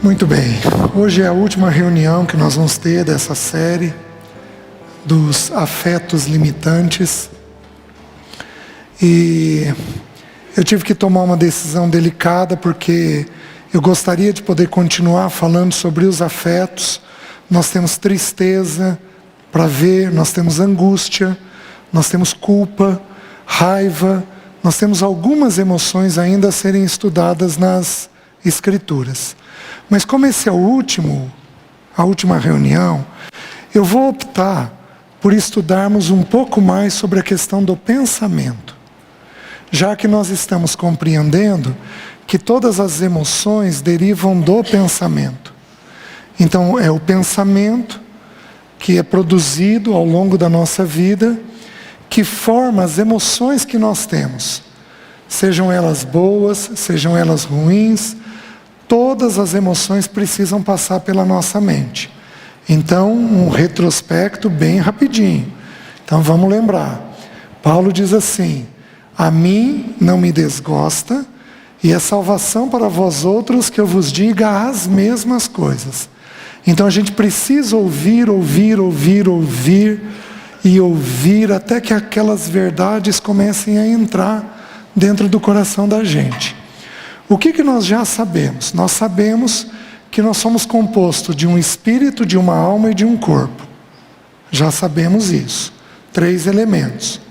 Muito bem, hoje é a última reunião que nós vamos ter dessa série dos afetos limitantes e eu tive que tomar uma decisão delicada porque eu gostaria de poder continuar falando sobre os afetos. Nós temos tristeza para ver, nós temos angústia, nós temos culpa, raiva, nós temos algumas emoções ainda a serem estudadas nas Escrituras. Mas como esse é a última reunião, eu vou optar por estudarmos um pouco mais sobre a questão do pensamento. Já que nós estamos compreendendo que todas as emoções derivam do pensamento. Então é o pensamento que é produzido ao longo da nossa vida, que forma as emoções que nós temos. Sejam elas boas, sejam elas ruins, todas as emoções precisam passar pela nossa mente. Então, um retrospecto bem rapidinho. Então, vamos lembrar. Paulo diz assim: a mim não me desgosta, e é salvação para vós outros que eu vos diga as mesmas coisas. Então, a gente precisa ouvir, até que aquelas verdades comecem a entrar dentro do coração da gente. O que nós já sabemos? Nós sabemos que nós somos compostos de um espírito, de uma alma e de um corpo. Já sabemos isso. 3 elementos.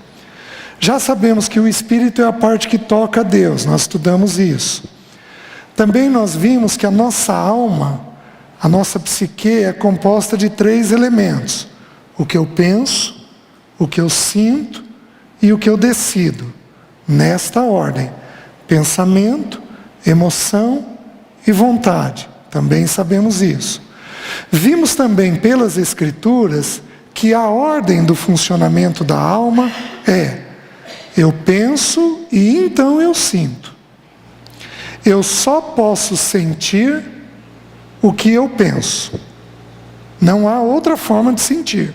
Já sabemos que o espírito é a parte que toca a Deus. Nós estudamos isso. Também nós vimos que a nossa alma, a nossa psique é composta de 3 elementos. O que eu penso, o que eu sinto e o que eu decido. Nesta ordem. Pensamento, emoção e vontade. Também sabemos isso. Vimos também pelas Escrituras que a ordem do funcionamento da alma é: eu penso e então eu sinto. Eu só posso sentir o que eu penso. Não há outra forma de sentir.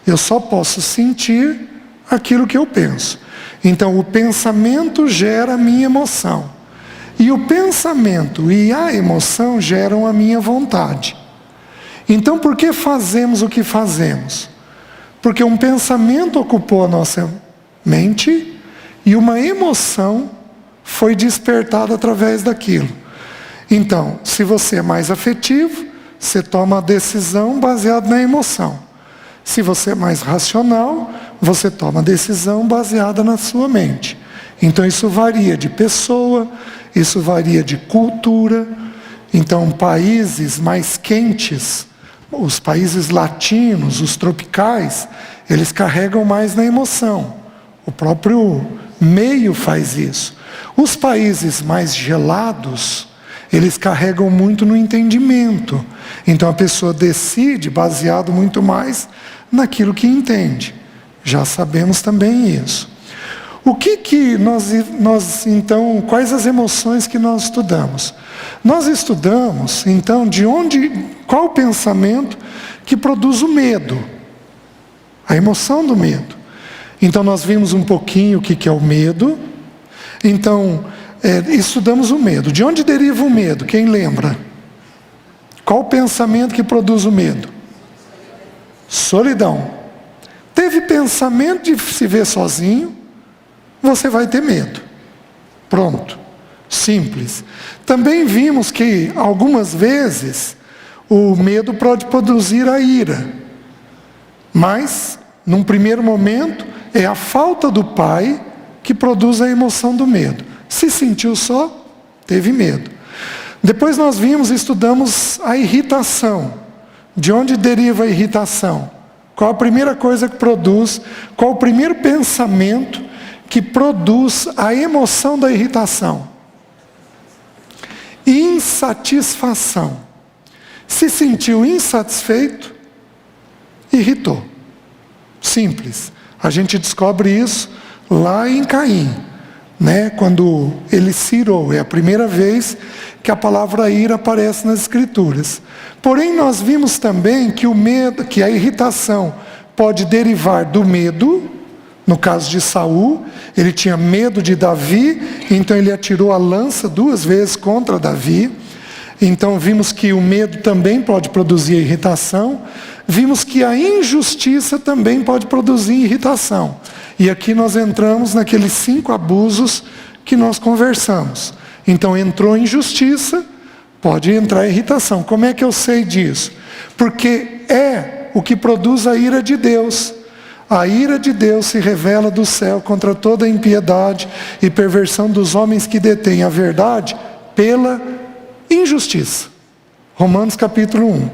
Eu só posso sentir aquilo que eu penso. Então o pensamento gera a minha emoção. E o pensamento e a emoção geram a minha vontade. Então por que fazemos o que fazemos? Porque um pensamento ocupou a nossa mente e uma emoção foi despertada através daquilo. Então, se você é mais afetivo, você toma a decisão baseada na emoção. Se você é mais racional, você toma a decisão baseada na sua mente. Então isso varia de pessoa, isso varia de cultura. Então países mais quentes, os países latinos, os tropicais, eles carregam mais na emoção. O próprio meio faz isso. Os países mais gelados, eles carregam muito no entendimento. Então a pessoa decide baseado muito mais naquilo que entende. Já sabemos também isso. O que nós então, quais as emoções que nós estudamos? Nós estudamos, então, qual o pensamento que produz o medo? A emoção do medo. Então nós vimos um pouquinho o que é o medo. Então, estudamos o medo. De onde deriva o medo? Quem lembra? Qual o pensamento que produz o medo? Solidão. Teve pensamento de se ver sozinho, você vai ter medo. Pronto. Simples. Também vimos que algumas vezes o medo pode produzir a ira. Mas, num primeiro momento, é a falta do pai que produz a emoção do medo. Se sentiu só, teve medo. Depois nós estudamos a irritação. De onde deriva a irritação? Qual a primeira coisa que produz? Qual o primeiro pensamento que produz a emoção da irritação? Insatisfação. Se sentiu insatisfeito, irritou. Simples. A gente descobre isso lá em Caim, né? Quando ele se irou. É a primeira vez que a palavra ira aparece nas Escrituras. Porém, nós vimos também que o medo, que a irritação pode derivar do medo. No caso de Saul, ele tinha medo de Davi, então ele atirou a lança 2 vezes contra Davi. Então vimos que o medo também pode produzir irritação. Vimos que a injustiça também pode produzir irritação. E aqui nós entramos naqueles 5 abusos que nós conversamos. Então entrou injustiça, pode entrar irritação. Como é que eu sei disso? Porque é o que produz a ira de Deus. A ira de Deus se revela do céu contra toda a impiedade e perversão dos homens que detêm a verdade pela injustiça. Romanos capítulo 1.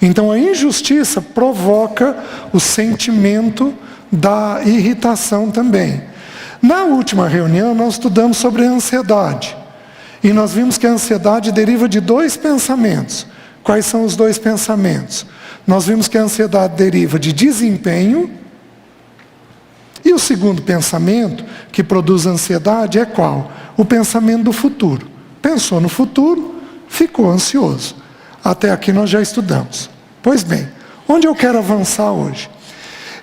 Então a injustiça provoca o sentimento da irritação também. Na última reunião nós estudamos sobre a ansiedade. E nós vimos que a ansiedade deriva de 2 pensamentos. Quais são os 2 pensamentos? Nós vimos que a ansiedade deriva de desempenho. E o segundo pensamento que produz ansiedade é qual? O pensamento do futuro. Pensou no futuro, ficou ansioso. Até aqui nós já estudamos. Pois bem, onde eu quero avançar hoje?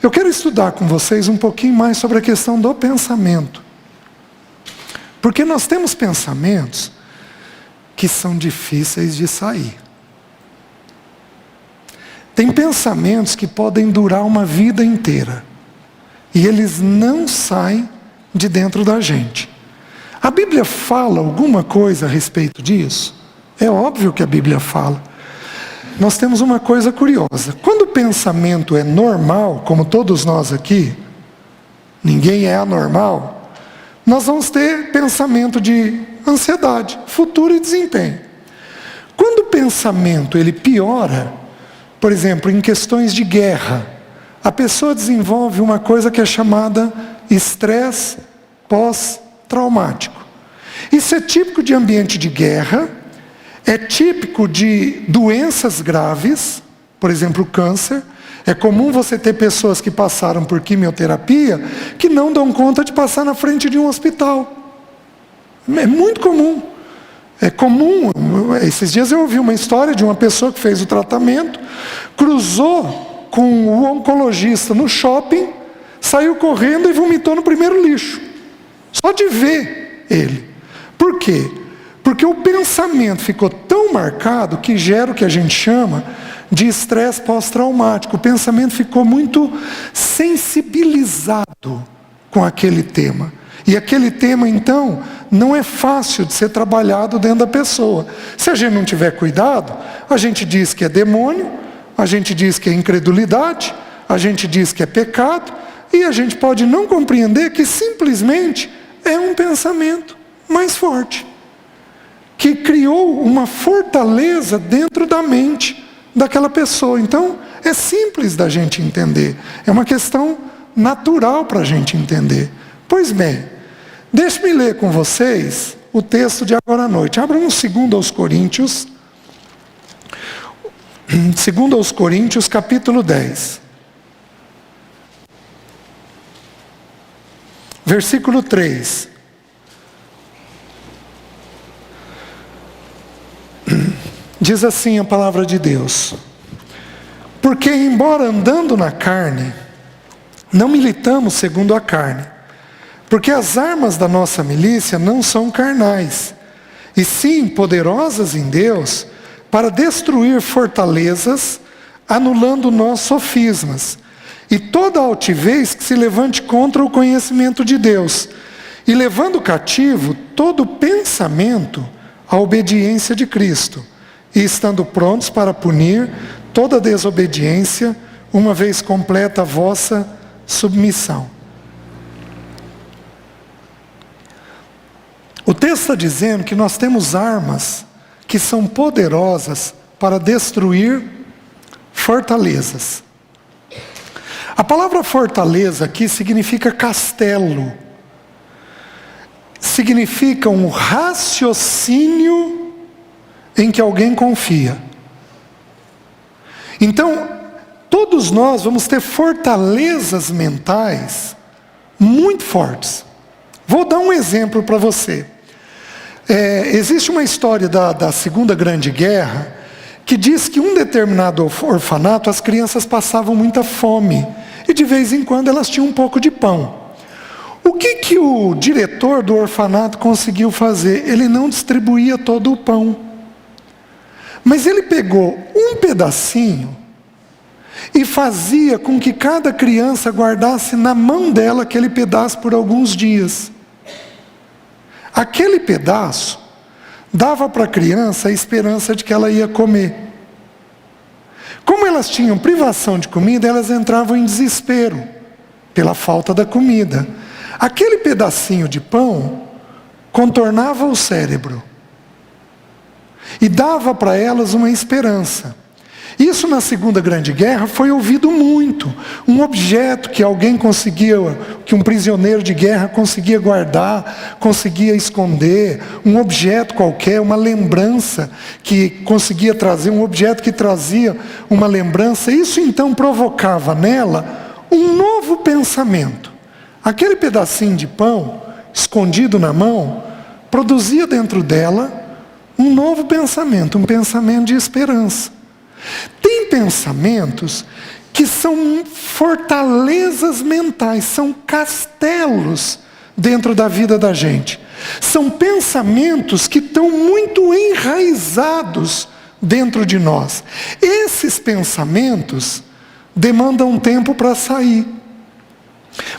Eu quero estudar com vocês um pouquinho mais sobre a questão do pensamento. Porque nós temos pensamentos que são difíceis de sair. Tem pensamentos que podem durar uma vida inteira. E eles não saem de dentro da gente. A Bíblia fala alguma coisa a respeito disso? É óbvio que a Bíblia fala. Nós temos uma coisa curiosa. Quando o pensamento é normal, como todos nós aqui, ninguém é anormal, nós vamos ter pensamento de ansiedade, futuro e desempenho. Quando o pensamento ele piora, por exemplo, em questões de guerra, a pessoa desenvolve uma coisa que é chamada estresse pós-traumático. Isso é típico de ambiente de guerra, é típico de doenças graves, por exemplo, câncer. É comum você ter pessoas que passaram por quimioterapia que não dão conta de passar na frente de um hospital. É muito comum. É comum. Esses dias eu ouvi uma história de uma pessoa que fez o tratamento, cruzou com o oncologista no shopping, saiu correndo e vomitou no primeiro lixo. Só de ver ele. Por quê? Porque o pensamento ficou tão marcado que gera o que a gente chama de estresse pós-traumático. O pensamento ficou muito sensibilizado com aquele tema. E aquele tema, então, não é fácil de ser trabalhado dentro da pessoa. Se a gente não tiver cuidado, a gente diz que é demônio, a gente diz que é incredulidade, a gente diz que é pecado, e a gente pode não compreender que simplesmente é um pensamento mais forte, que criou uma fortaleza dentro da mente daquela pessoa. Então, é simples da gente entender. É uma questão natural para a gente entender. Pois bem, deixe-me ler com vocês o texto de agora à noite. Abram 2 aos Coríntios. 2 aos Coríntios, capítulo 10. Versículo 3. Diz assim a palavra de Deus: porque embora andando na carne, não militamos segundo a carne, porque as armas da nossa milícia não são carnais, e sim poderosas em Deus, para destruir fortalezas, anulando nossos sofismas, e toda altivez que se levante contra o conhecimento de Deus, e levando cativo todo pensamento à obediência de Cristo, e estando prontos para punir toda desobediência, uma vez completa a vossa submissão. O texto está dizendo que nós temos armas que são poderosas para destruir fortalezas. A palavra fortaleza aqui significa castelo. Significa um raciocínio em que alguém confia. Então, todos nós vamos ter fortalezas mentais muito fortes. Vou dar um exemplo para você. Existe uma história da Segunda Grande Guerra que diz que um determinado orfanato as crianças passavam muita fome e de vez em quando elas tinham um pouco de pão. O que o diretor do orfanato conseguiu fazer? Ele não distribuía todo o pão. Mas ele pegou um pedacinho e fazia com que cada criança guardasse na mão dela aquele pedaço por alguns dias. Aquele pedaço dava para a criança a esperança de que ela ia comer. Como elas tinham privação de comida, elas entravam em desespero pela falta da comida. Aquele pedacinho de pão contornava o cérebro e dava para elas uma esperança. Isso na Segunda Grande Guerra foi ouvido muito. Um objeto que alguém conseguia, que um prisioneiro de guerra conseguia guardar, conseguia esconder, um objeto qualquer, uma lembrança que conseguia trazer, um objeto que trazia uma lembrança, isso então provocava nela um novo pensamento. Aquele pedacinho de pão, escondido na mão, produzia dentro dela um novo pensamento, um pensamento de esperança. Tem pensamentos que são fortalezas mentais, são castelos dentro da vida da gente. São pensamentos que estão muito enraizados dentro de nós. Esses pensamentos demandam tempo para sair.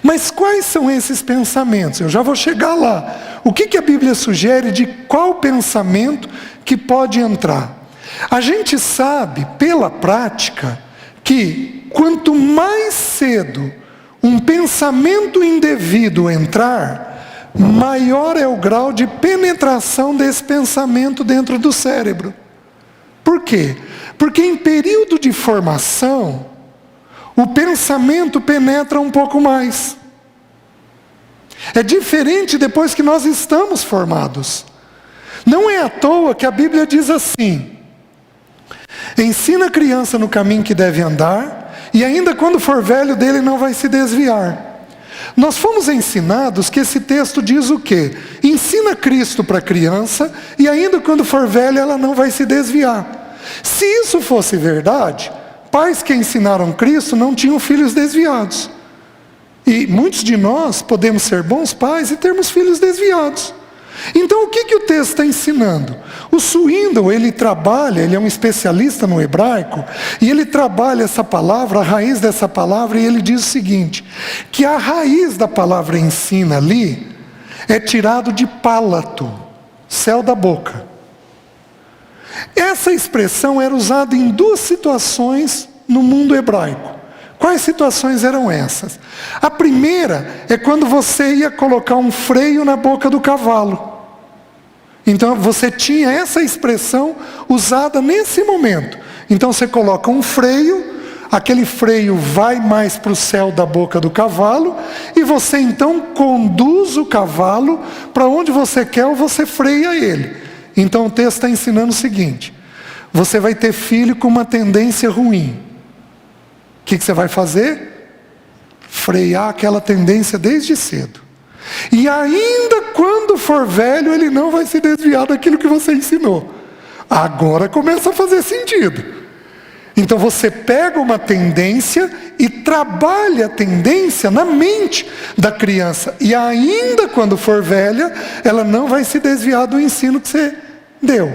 Mas quais são esses pensamentos? Eu já vou chegar lá. O que a Bíblia sugere de qual pensamento que pode entrar? A gente sabe, pela prática, que quanto mais cedo um pensamento indevido entrar, maior é o grau de penetração desse pensamento dentro do cérebro. Por quê? Porque em período de formação, o pensamento penetra um pouco mais. É diferente depois que nós estamos formados. Não é à toa que a Bíblia diz assim: ensina a criança no caminho que deve andar, e ainda quando for velho dele não vai se desviar. Nós fomos ensinados que esse texto diz o quê? Ensina Cristo para a criança, e ainda quando for velha ela não vai se desviar. Se isso fosse verdade, pais que ensinaram Cristo não tinham filhos desviados. E muitos de nós podemos ser bons pais e termos filhos desviados. Então o que o texto está ensinando? O Swindoll, ele é um especialista no hebraico, e ele trabalha essa palavra, a raiz dessa palavra, e ele diz o seguinte, que a raiz da palavra ensina ali, é tirado de pálato, céu da boca. Essa expressão era usada em duas situações no mundo hebraico. Quais situações eram essas? A primeira é quando você ia colocar um freio na boca do cavalo. Então você tinha essa expressão usada nesse momento. Então você coloca um freio, aquele freio vai mais para o céu da boca do cavalo, e você então conduz o cavalo para onde você quer ou você freia ele. Então o texto está ensinando o seguinte: você vai ter filho com uma tendência ruim. O que você vai fazer? Frear aquela tendência desde cedo. E ainda quando for velho, ele não vai se desviar daquilo que você ensinou. Agora começa a fazer sentido. Então você pega uma tendência e trabalha a tendência na mente da criança. E ainda quando for velha, ela não vai se desviar do ensino que você deu.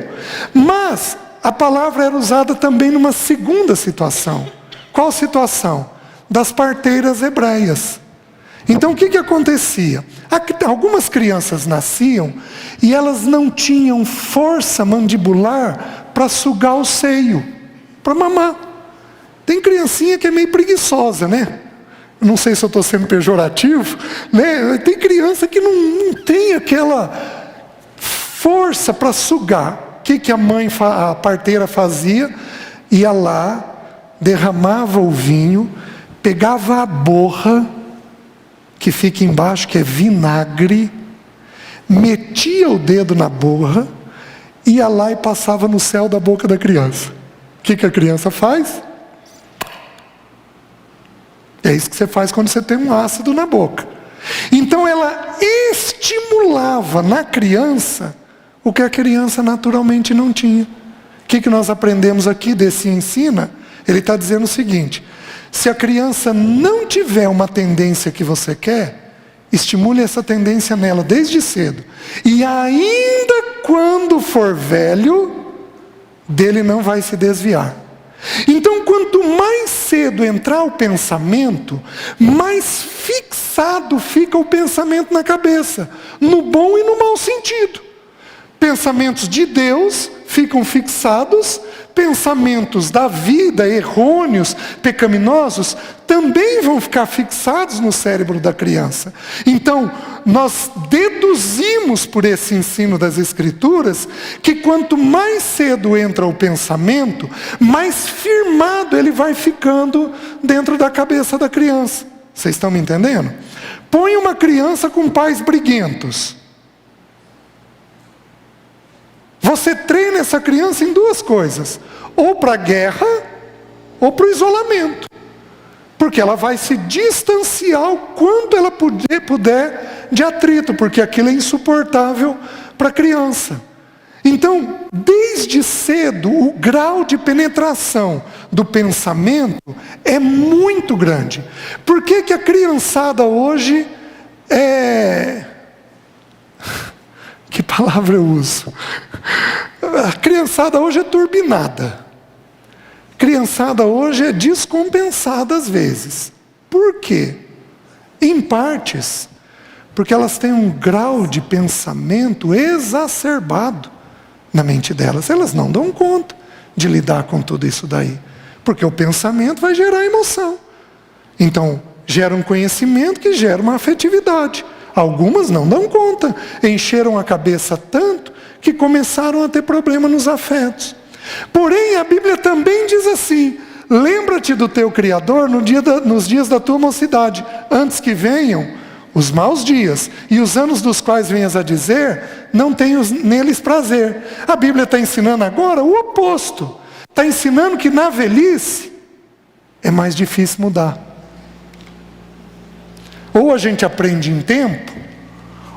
Mas a palavra era usada também numa segunda situação. Qual situação? Das parteiras hebreias. Então o que acontecia? Algumas crianças nasciam e elas não tinham força mandibular para sugar o seio, para mamar. Tem criancinha que é meio preguiçosa, né? Não sei se eu estou sendo pejorativo, né? Tem criança que não tem aquela força para sugar. O que a parteira fazia? Ia lá, derramava o vinho, pegava a borra, que fica embaixo, que é vinagre, metia o dedo na borra, ia lá e passava no céu da boca da criança. O que a criança faz? É isso que você faz quando você tem um ácido na boca. Então ela estimulava na criança o que a criança naturalmente não tinha. O que nós aprendemos aqui desse ensina? Ele está dizendo o seguinte: se a criança não tiver uma tendência que você quer, estimule essa tendência nela desde cedo. E ainda quando for velho, dele não vai se desviar. Então, quanto mais cedo entrar o pensamento, mais fixado fica o pensamento na cabeça, no bom e no mau sentido. Pensamentos de Deus ficam fixados, pensamentos da vida, errôneos, pecaminosos, também vão ficar fixados no cérebro da criança. Então, nós deduzimos por esse ensino das Escrituras, que quanto mais cedo entra o pensamento, mais firmado ele vai ficando dentro da cabeça da criança. Vocês estão me entendendo? Põe uma criança com pais briguentos. Você treina essa criança em duas coisas: ou para a guerra, ou para o isolamento. Porque ela vai se distanciar o quanto ela puder de atrito, porque aquilo é insuportável para a criança. Então, desde cedo, o grau de penetração do pensamento é muito grande. Por que que a criançada hoje é... Que palavra eu uso? A criançada hoje é turbinada. A criançada hoje é descompensada às vezes. Por quê? Em partes, porque elas têm um grau de pensamento exacerbado na mente delas. Elas não dão conta de lidar com tudo isso daí. Porque o pensamento vai gerar emoção. Então, gera um conhecimento que gera uma afetividade. Algumas não dão conta, encheram a cabeça tanto que começaram a ter problema nos afetos. Porém, a Bíblia também diz assim: lembra-te do teu Criador nos dias da tua mocidade, antes que venham os maus dias, e os anos dos quais venhas a dizer, não tenho neles prazer. A Bíblia está ensinando agora o oposto. Está ensinando que na velhice é mais difícil mudar. Ou a gente aprende em tempo,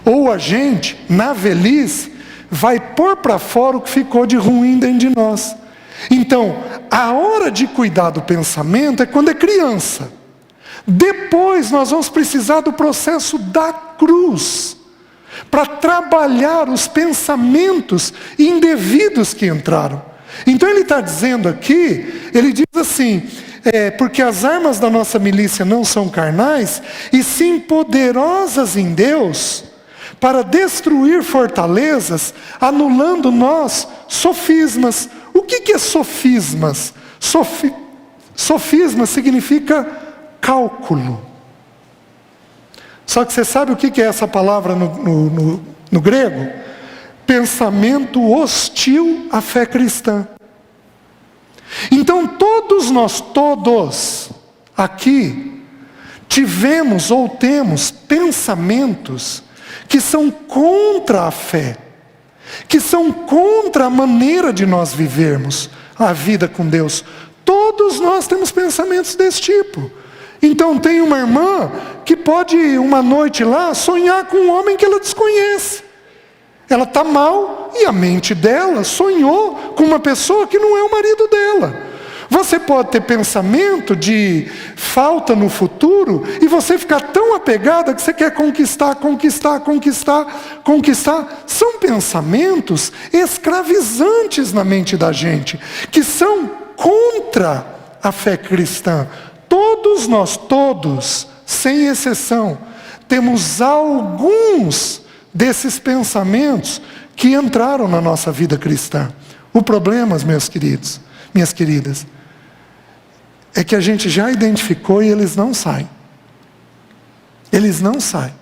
ou a gente, na velhice, vai pôr para fora o que ficou de ruim dentro de nós. Então, a hora de cuidar do pensamento é quando é criança. Depois nós vamos precisar do processo da cruz, para trabalhar os pensamentos indevidos que entraram. Então ele está dizendo aqui, ele diz assim: porque as armas da nossa milícia não são carnais, e sim poderosas em Deus, para destruir fortalezas, anulando nós sofismas. O que é sofismas? Sofisma significa cálculo. Só que você sabe o que é essa palavra no grego? Pensamento hostil à fé cristã. Então todos aqui, tivemos ou temos pensamentos que são contra a fé, que são contra a maneira de nós vivermos a vida com Deus. Todos nós temos pensamentos desse tipo. Então tem uma irmã que pode uma noite lá sonhar com um homem que ela desconhece. Ela está mal e a mente dela sonhou com uma pessoa que não é o marido dela. Você pode ter pensamento de falta no futuro e você ficar tão apegada que você quer conquistar. São pensamentos escravizantes na mente da gente, que são contra a fé cristã. Todos nós, sem exceção, temos alguns desses pensamentos que entraram na nossa vida cristã. O problema, meus queridos, minhas queridas, é que a gente já identificou e eles não saem. Eles não saem.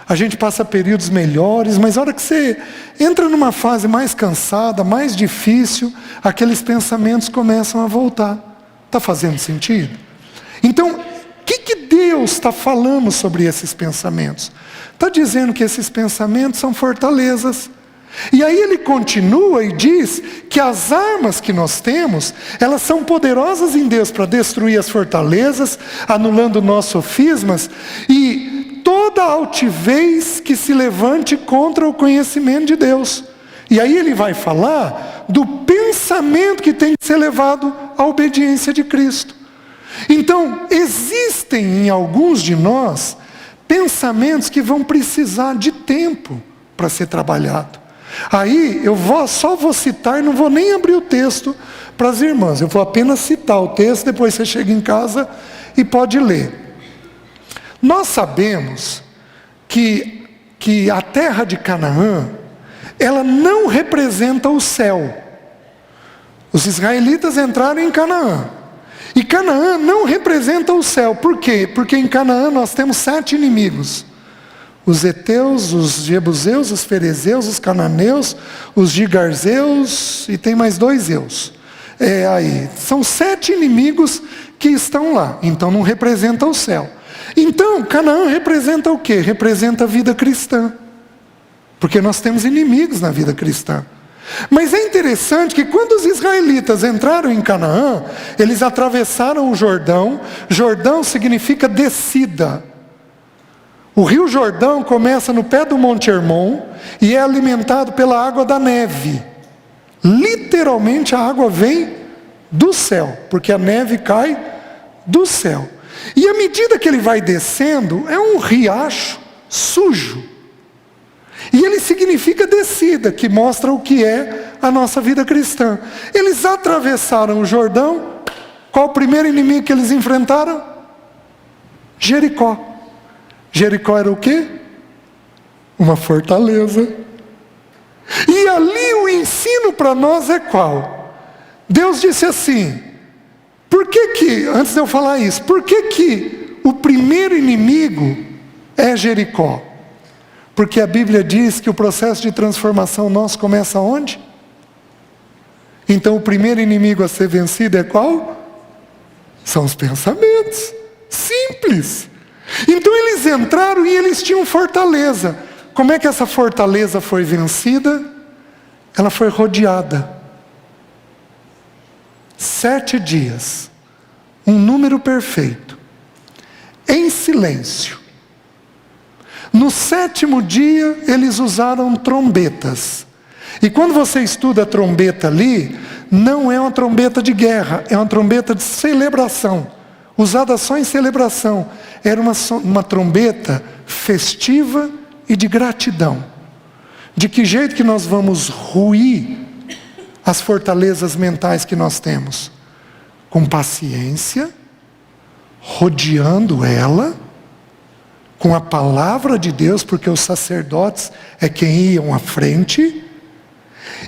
A gente passa períodos melhores, mas a hora que você entra numa fase mais cansada, mais difícil, aqueles pensamentos começam a voltar. Está fazendo sentido? Então, o que Deus está falando sobre esses pensamentos? Está dizendo que esses pensamentos são fortalezas. E aí ele continua e diz que as armas que nós temos, elas são poderosas em Deus para destruir as fortalezas, anulando nossos sofismas e toda altivez que se levante contra o conhecimento de Deus. E aí ele vai falar do pensamento que tem que ser levado à obediência de Cristo. Então, existem em alguns de nós pensamentos que vão precisar de tempo para ser trabalhado. Aí só vou citar e não vou nem abrir o texto para as irmãs. Eu vou apenas citar o texto, depois você chega em casa e pode ler. Nós sabemos que a terra de Canaã, ela não representa o céu. Os israelitas entraram em Canaã. E Canaã não representa o céu. Por quê? Porque em Canaã nós temos 7 inimigos. Os heteus, os jebuseus, os ferezeus, os cananeus, os gigarzeus e tem mais 2 eus. São 7 inimigos que estão lá. Então não representa o céu. Então Canaã representa o quê? Representa a vida cristã. Porque nós temos inimigos na vida cristã. Mas é interessante que quando os israelitas entraram em Canaã, eles atravessaram o Jordão. Jordão significa descida. O rio Jordão começa no pé do Monte Hermon e é alimentado pela água da neve. Literalmente a água vem do céu, porque a neve cai do céu. E à medida que ele vai descendo, é um riacho sujo. E ele significa descida, que mostra o que é a nossa vida cristã. Eles atravessaram o Jordão. Qual o primeiro inimigo que eles enfrentaram? Jericó. Jericó era o quê? Uma fortaleza. E ali o ensino para nós é qual? Deus disse assim, antes de eu falar isso, por que o primeiro inimigo é Jericó? Porque a Bíblia diz que o processo de transformação nosso começa onde? Então o primeiro inimigo a ser vencido é qual? São os pensamentos. Simples. Então eles entraram e eles tinham fortaleza. Como é que essa fortaleza foi vencida? Ela foi rodeada. 7 dias. Um número perfeito. Em silêncio. No 7º dia, eles usaram trombetas. E quando você estuda a trombeta ali, não é uma trombeta de guerra, é uma trombeta de celebração. Usada só em celebração. Era uma trombeta festiva e de gratidão. De que jeito que nós vamos ruir as fortalezas mentais que nós temos? Com paciência, rodeando ela, com a palavra de Deus, porque os sacerdotes é quem iam à frente,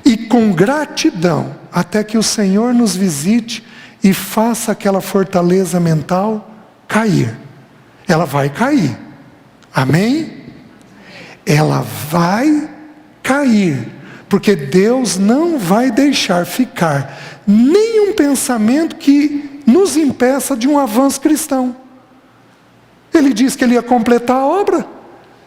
e com gratidão, até que o Senhor nos visite e faça aquela fortaleza mental cair. Ela vai cair. Amém? Ela vai cair, porque Deus não vai deixar ficar nenhum pensamento que nos impeça de um avanço cristão. Ele disse que ele ia completar a obra.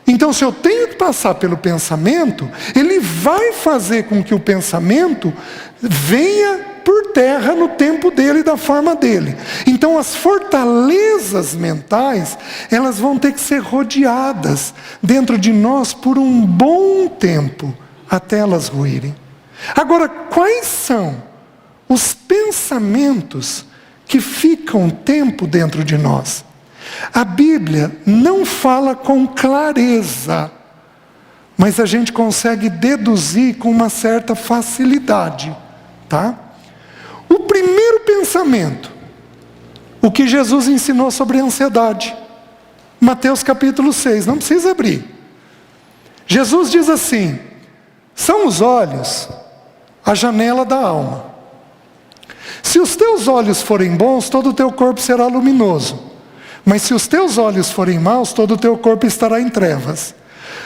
Então, se eu tenho que passar pelo pensamento, ele vai fazer com que o pensamento venha por terra no tempo dele e da forma dele. Então, as fortalezas mentais, elas vão ter que ser rodeadas dentro de nós por um bom tempo, até elas ruírem. Agora, quais são os pensamentos que ficam tempo dentro de nós? A Bíblia não fala com clareza, mas a gente consegue deduzir com uma certa facilidade, tá? O primeiro pensamento, o que Jesus ensinou sobre a ansiedade, Mateus capítulo 6, não precisa abrir. Jesus diz assim: são os olhos a janela da alma. Se os teus olhos forem bons, todo o teu corpo será luminoso. Mas se os teus olhos forem maus, todo o teu corpo estará em trevas.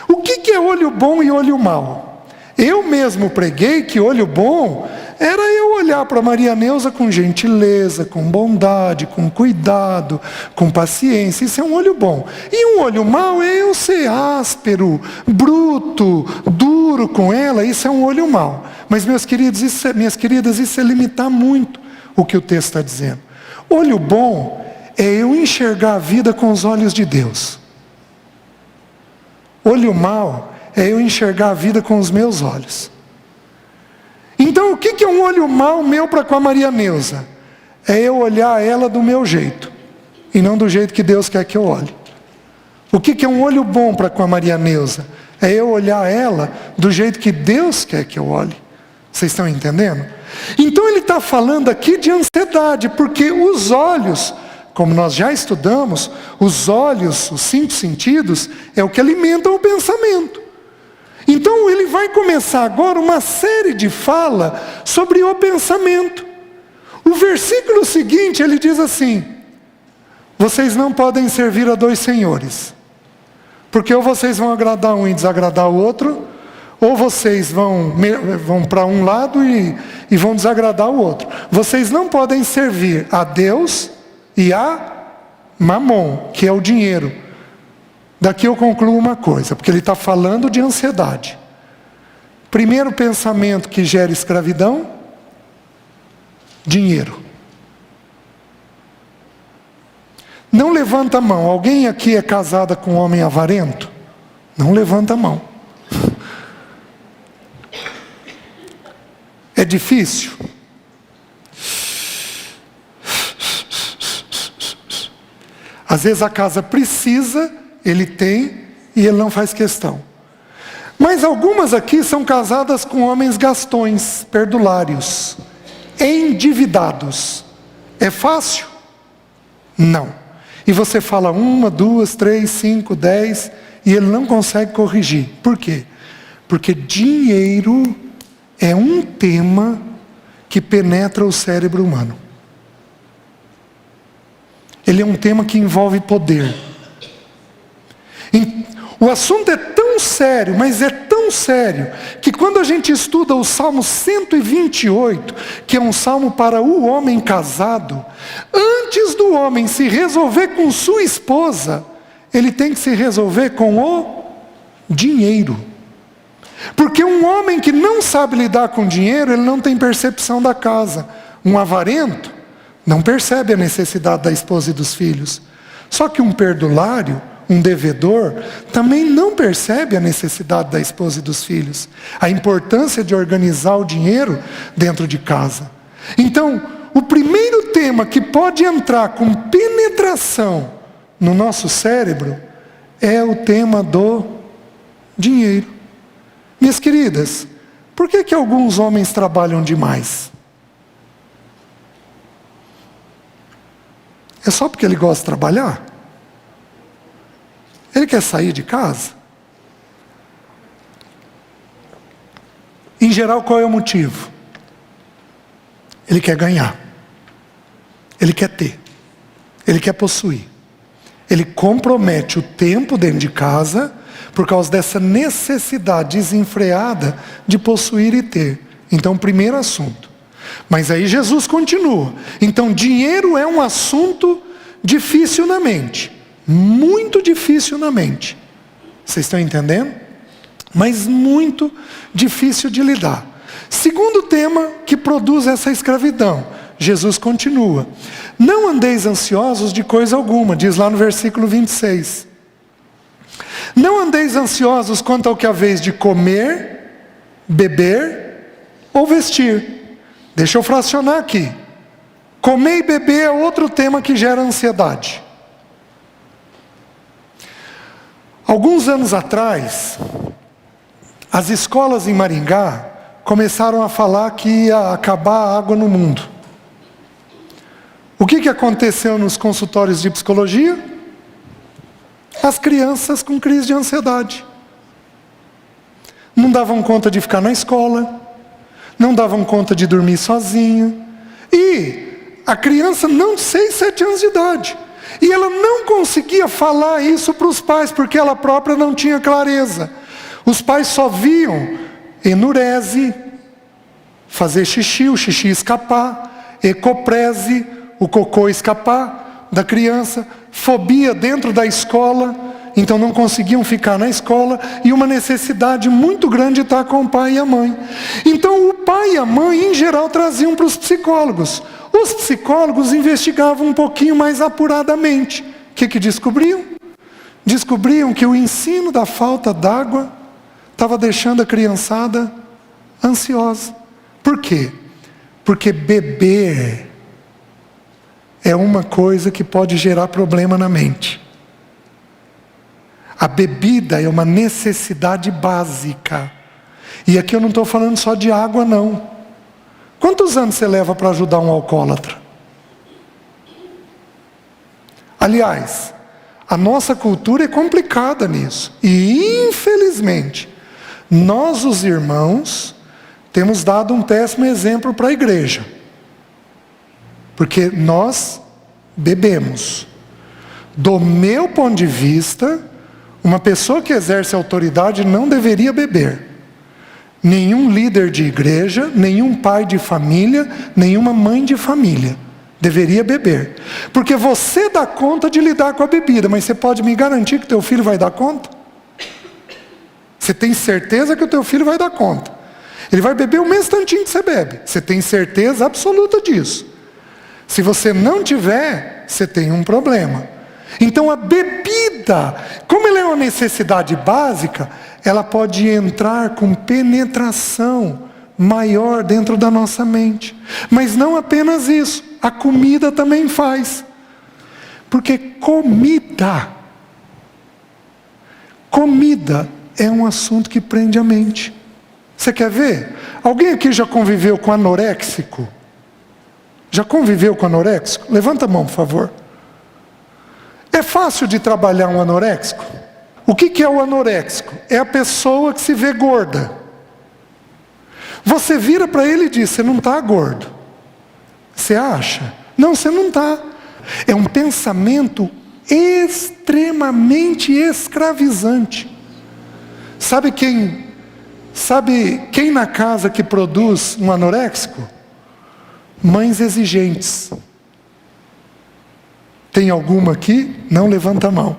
O que é olho bom e olho mau? Eu mesmo preguei que olho bom era eu olhar para Maria Neuza com gentileza, com bondade, com cuidado, com paciência. Isso é um olho bom. E um olho mau é eu ser áspero, bruto, duro com ela. Isso é um olho mau. Mas, minhas queridas, isso é limitar muito o que o texto está dizendo. Olho bom é eu enxergar a vida com os olhos de Deus. Olho mau é eu enxergar a vida com os meus olhos. Então, o que é um olho mau meu para com a Maria Neuza? É eu olhar ela do meu jeito, e não do jeito que Deus quer que eu olhe. O que é um olho bom para com a Maria Neuza? é eu olhar ela do jeito que Deus quer que eu olhe. Vocês estão entendendo? Então ele está falando aqui de ansiedade, porque os olhos, como nós já estudamos, os olhos, os 5 sentidos, é o que alimentam o pensamento. Então ele vai começar agora uma série de fala sobre o pensamento. O versículo seguinte ele diz assim: vocês não podem servir a 2 senhores, porque ou vocês vão agradar um e desagradar o outro, ou vocês vão para um lado e vão desagradar o outro. Vocês não podem servir a Deus e a Mamon, que é o dinheiro. Daqui eu concluo uma coisa, porque ele está falando de ansiedade. Primeiro pensamento que gera escravidão: dinheiro. Não levanta a mão. Alguém aqui é casada com um homem avarento? Não levanta a mão. É difícil? Às vezes a casa precisa, ele tem, e ele não faz questão. Mas algumas aqui são casadas com homens gastões, perdulários, endividados. É fácil? Não. E você fala 1, 2, 3, 5, 10, e ele não consegue corrigir. Por quê? Porque dinheiro é um tema que penetra o cérebro humano. Ele é um tema que envolve poder. O assunto é tão sério, mas é tão sério, que quando a gente estuda o Salmo 128, que é um salmo para o homem casado, antes do homem se resolver com sua esposa, ele tem que se resolver com o dinheiro. Porque um homem que não sabe lidar com dinheiro, ele não tem percepção da casa. Um avarento não percebe a necessidade da esposa e dos filhos. Só que um perdulário, um devedor, também não percebe a necessidade da esposa e dos filhos. A importância de organizar o dinheiro dentro de casa. Então, o primeiro tema que pode entrar com penetração no nosso cérebro é o tema do dinheiro. Minhas queridas, por que alguns homens trabalham demais? É só porque ele gosta de trabalhar? Ele quer sair de casa? Em geral, qual é o motivo? Ele quer ganhar. Ele quer ter. Ele quer possuir. Ele compromete o tempo dentro de casa por causa dessa necessidade desenfreada de possuir e ter. Então, primeiro assunto. Mas aí Jesus continua. Então, dinheiro é um assunto difícil na mente. Muito difícil na mente. Vocês estão entendendo? Mas muito difícil de lidar. Segundo tema que produz essa escravidão. Jesus continua. Não andeis ansiosos de coisa alguma, diz lá no versículo 26. Não andeis ansiosos quanto ao que haveis de comer, beber ou vestir. Deixa eu fracionar aqui. Comer e beber é outro tema que gera ansiedade. Alguns anos atrás, as escolas em Maringá começaram a falar que ia acabar a água no mundo. O que aconteceu nos consultórios de psicologia? As crianças com crise de ansiedade. Não davam conta de ficar na escola, não davam conta de dormir sozinha. E a criança não de 6, 7 anos de idade. E ela não conseguia falar isso para os pais, porque ela própria não tinha clareza. Os pais só viam enurese, fazer xixi, o xixi escapar, ecoprese, o cocô escapar da criança, fobia dentro da escola, então não conseguiam ficar na escola, e uma necessidade muito grande de estar com o pai e a mãe. Então o pai e a mãe, em geral, traziam para os psicólogos. Os psicólogos investigavam um pouquinho mais apuradamente. O que descobriam? Descobriam que o ensino da falta d'água estava deixando a criançada ansiosa. Por quê? Porque beber é uma coisa que pode gerar problema na mente. A bebida é uma necessidade básica. E aqui eu não estou falando só de água, não. Quantos anos você leva para ajudar um alcoólatra? Aliás, a nossa cultura é complicada nisso. E, infelizmente, nós, os irmãos, temos dado um péssimo exemplo para a igreja. Porque nós bebemos. Do meu ponto de vista, uma pessoa que exerce autoridade não deveria beber. Nenhum líder de igreja, nenhum pai de família, nenhuma mãe de família deveria beber. Porque você dá conta de lidar com a bebida, mas você pode me garantir que teu filho vai dar conta? Você tem certeza que o teu filho vai dar conta? Ele vai beber o mesmo tantinho que você bebe. Você tem certeza absoluta disso. Se você não tiver, você tem um problema. Então a bebida, como ela é uma necessidade básica, ela pode entrar com penetração maior dentro da nossa mente. Mas não apenas isso, a comida também faz. Porque comida é um assunto que prende a mente. Você quer ver? Alguém aqui já conviveu com anoréxico? Já conviveu com anoréxico? Levanta a mão, por favor. É fácil de trabalhar um anoréxico? O que é o anoréxico? É a pessoa que se vê gorda. Você vira para ele e diz, você não está gordo. Você acha? Não, você não está. É um pensamento extremamente escravizante. Sabe quem na casa que produz um anoréxico? Mães exigentes. Tem alguma aqui? Não levanta a mão.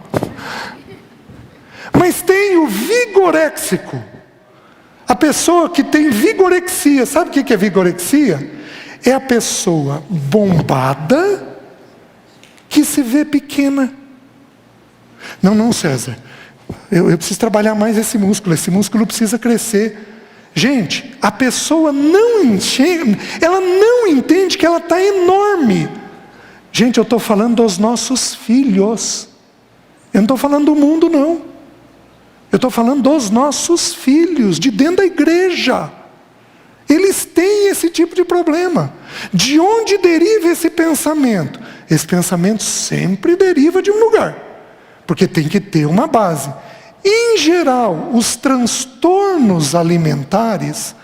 Mas tem o vigoréxico. A pessoa que tem vigorexia. Sabe o que é vigorexia? É a pessoa bombada que se vê pequena. Não, César. Eu preciso trabalhar mais esse músculo precisa crescer. Gente, a pessoa não enxerga, ela não entende que ela está enorme. Gente, eu estou falando dos nossos filhos. Eu não estou falando do mundo, não. Eu estou falando dos nossos filhos, de dentro da igreja. Eles têm esse tipo de problema. De onde deriva esse pensamento? Esse pensamento sempre deriva de um lugar. Porque tem que ter uma base. Em geral, os transtornos alimentares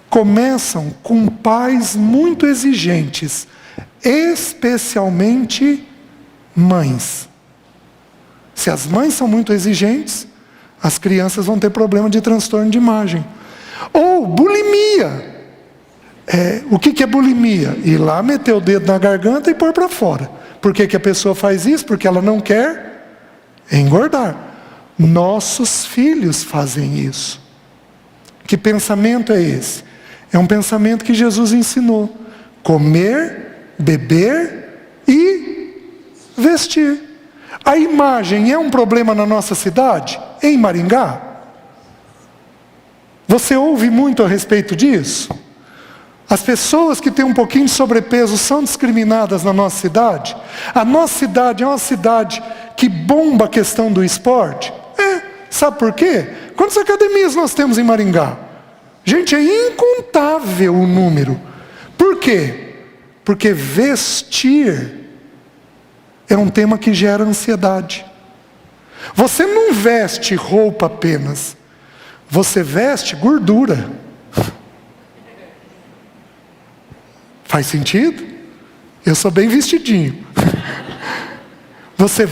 começam com pais muito exigentes, especialmente mães. Se as mães são muito exigentes, as crianças vão ter problema de transtorno de imagem. Ou bulimia. O que é bulimia? Ir lá, meter o dedo na garganta e pôr para fora. Por que a pessoa faz isso? Porque ela não quer engordar. Nossos filhos fazem isso. Que pensamento é esse? É um pensamento que Jesus ensinou. Comer, beber e vestir. A imagem é um problema na nossa cidade? Em Maringá? Você ouve muito a respeito disso? As pessoas que têm um pouquinho de sobrepeso são discriminadas na nossa cidade? A nossa cidade é uma cidade que bomba a questão do esporte? Sabe por quê? Quantas academias nós temos em Maringá? Gente, é incontável o número. Por quê? Porque vestir é um tema que gera ansiedade. Você não veste roupa apenas. Você veste gordura. Faz sentido? Eu sou bem vestidinho. Você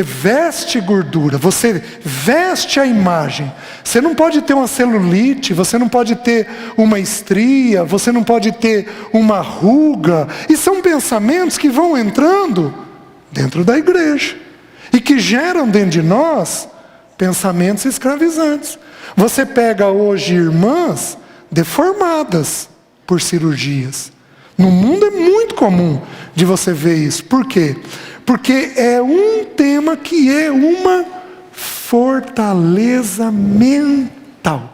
veste gordura, você veste a imagem. Você não pode ter uma celulite, você não pode ter uma estria, você não pode ter uma ruga. E são pensamentos que vão entrando dentro da igreja e que geram dentro de nós pensamentos escravizantes. Você pega hoje irmãs deformadas por cirurgias. No mundo é muito comum de você ver isso. Por quê? Porque é um tema que é uma fortaleza mental.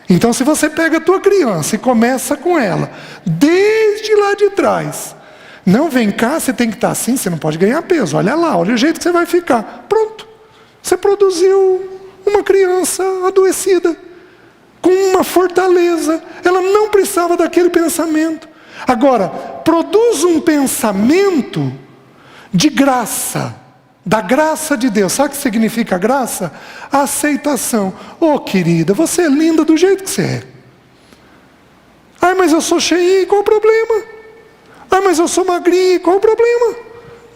Então, se você pega a tua criança e começa com ela, desde lá de trás, não, vem cá, você tem que estar assim, você não pode ganhar peso, olha lá, olha o jeito que você vai ficar. Pronto. Você produziu uma criança adoecida, com uma fortaleza. Ela não precisava daquele pensamento. Agora, produz um pensamento de graça, da graça de Deus. Sabe o que significa graça? A aceitação. Oh, querida, você é linda do jeito que você é. Ai, mas eu sou cheinha, qual o problema? Ai, mas eu sou magrinha, qual o problema?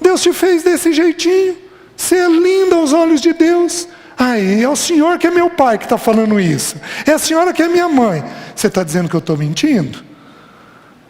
Deus te fez desse jeitinho. Você é linda aos olhos de Deus. Ai, é o senhor que é meu pai que está falando isso. É a senhora que é minha mãe. Você está dizendo que eu estou mentindo?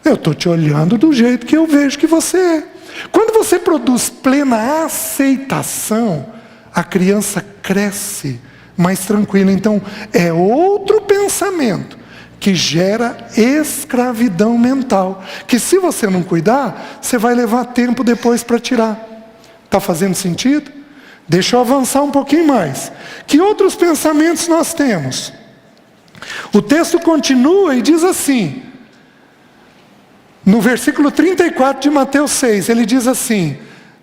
Eu estou te olhando do jeito que eu vejo que você é. Quando você produz plena aceitação, a criança cresce mais tranquila. Então, é outro pensamento que gera escravidão mental, que se você não cuidar, você vai levar tempo depois para tirar. Está fazendo sentido? Deixa eu avançar um pouquinho mais. Que outros pensamentos nós temos? O texto continua e diz assim, no versículo 34 de Mateus 6, ele diz assim: